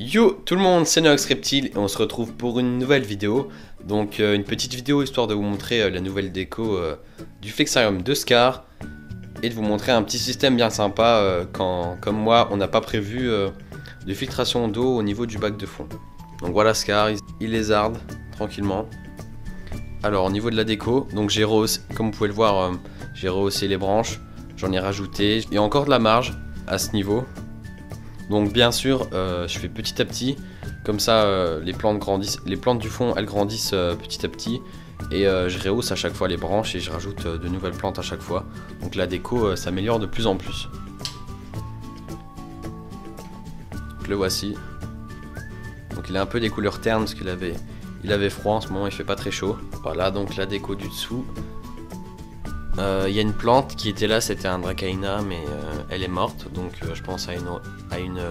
Yo tout le monde, c'est Nox Reptile et on se retrouve pour une nouvelle vidéo. Donc une petite vidéo histoire de vous montrer la nouvelle déco du Flexarium de Scar. Et de vous montrer un petit système bien sympa quand, comme moi, on n'a pas prévu de filtration d'eau au niveau du bac de fond. Donc voilà Scar, il lézarde tranquillement. Alors au niveau de la déco, donc j'ai rehaussé, comme vous pouvez le voir, j'ai rehaussé les branches. J'en ai rajouté, il y a encore de la marge à ce niveau. Donc bien sûr, je fais petit à petit, comme ça les plantes grandissent, les plantes du fond elles grandissent petit à petit. Et je rehausse à chaque fois les branches et je rajoute de nouvelles plantes à chaque fois. Donc la déco s'améliore de plus en plus. Donc le voici. Donc il a un peu des couleurs ternes parce qu'il avait froid en ce moment, il fait pas très chaud. Voilà donc la déco du dessous. Il y a une plante qui était là, c'était un Dracaena, mais elle est morte, donc je pense à une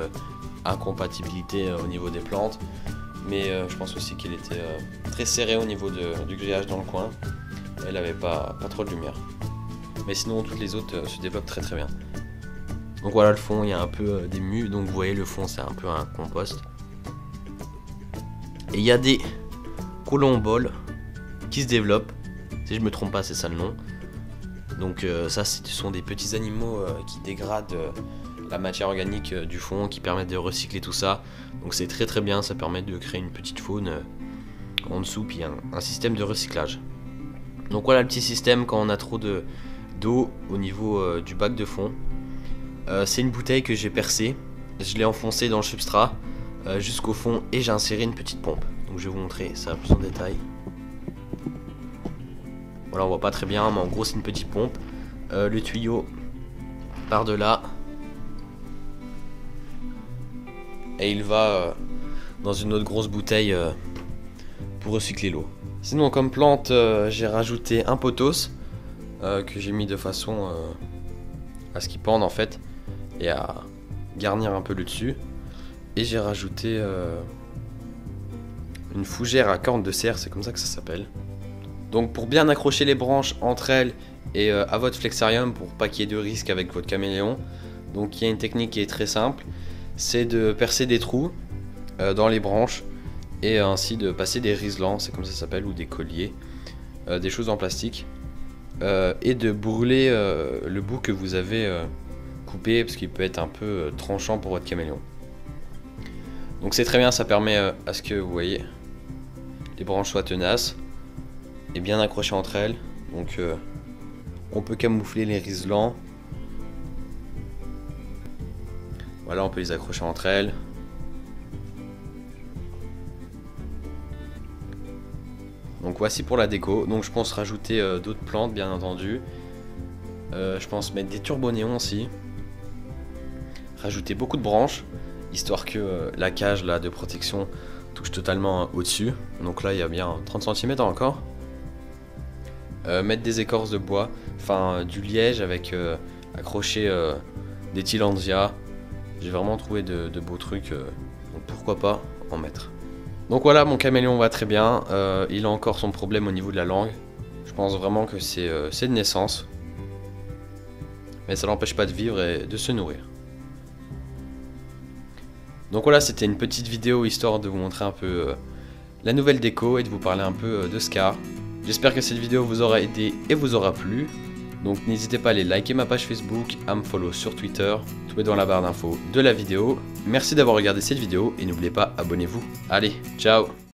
incompatibilité au niveau des plantes. Mais je pense aussi qu'elle était très serrée au niveau du grillage dans le coin. Elle avait pas trop de lumière. Mais sinon toutes les autres se développent très bien. Donc voilà le fond, il y a un peu des mues, donc vous voyez le fond c'est un peu un compost. Et il y a des colomboles qui se développent, si je me trompe pas c'est ça le nom. Donc ça ce sont des petits animaux qui dégradent la matière organique du fond, qui permettent de recycler tout ça. Donc c'est très bien, ça permet de créer une petite faune en dessous, puis un système de recyclage. Donc voilà le petit système quand on a trop d'eau au niveau du bac de fond. C'est une bouteille que j'ai percée, je l'ai enfoncée dans le substrat jusqu'au fond et j'ai inséré une petite pompe. Donc je vais vous montrer ça plus en détail. Voilà, on voit pas très bien, mais en gros c'est une petite pompe. Le tuyau par de là. Et il va dans une autre grosse bouteille pour recycler l'eau. Sinon comme plante, j'ai rajouté un pothos que j'ai mis de façon à ce qu'il pende en fait. Et à garnir un peu le dessus. Et j'ai rajouté une fougère à corne de cerf, c'est comme ça que ça s'appelle. Donc pour bien accrocher les branches entre elles et à votre Flexarium pour pas qu'il y ait de risque avec votre caméléon, donc il y a une technique qui est très simple, c'est de percer des trous dans les branches et ainsi de passer des riselants, c'est comme ça s'appelle, ou des colliers, des choses en plastique, et de brûler le bout que vous avez coupé parce qu'il peut être un peu tranchant pour votre caméléon. Donc c'est très bien, ça permet à ce que vous voyez les branches soient tenaces et bien accrochées entre elles. Donc on peut camoufler les riselants. Voilà, on peut les accrocher entre elles. Donc voici pour la déco. Donc je pense rajouter d'autres plantes bien entendu. Je pense mettre des turbonéons aussi. Rajouter beaucoup de branches, histoire que la cage là, de protection touche totalement au-dessus. Donc là il y a bien 30 cm encore. Mettre des écorces de bois, enfin du liège avec accrocher des tillandsia. J'ai vraiment trouvé de beaux trucs, donc pourquoi pas en mettre. Donc voilà, mon caméléon va très bien. Il a encore son problème au niveau de la langue. Je pense vraiment que c'est de naissance. Mais ça l'empêche pas de vivre et de se nourrir. Donc voilà, c'était une petite vidéo histoire de vous montrer un peu la nouvelle déco et de vous parler un peu de Scar. J'espère que cette vidéo vous aura aidé et vous aura plu. Donc n'hésitez pas à aller liker ma page Facebook, à me follow sur Twitter, tout est dans la barre d'infos de la vidéo. Merci d'avoir regardé cette vidéo et n'oubliez pas, abonnez-vous. Allez, ciao!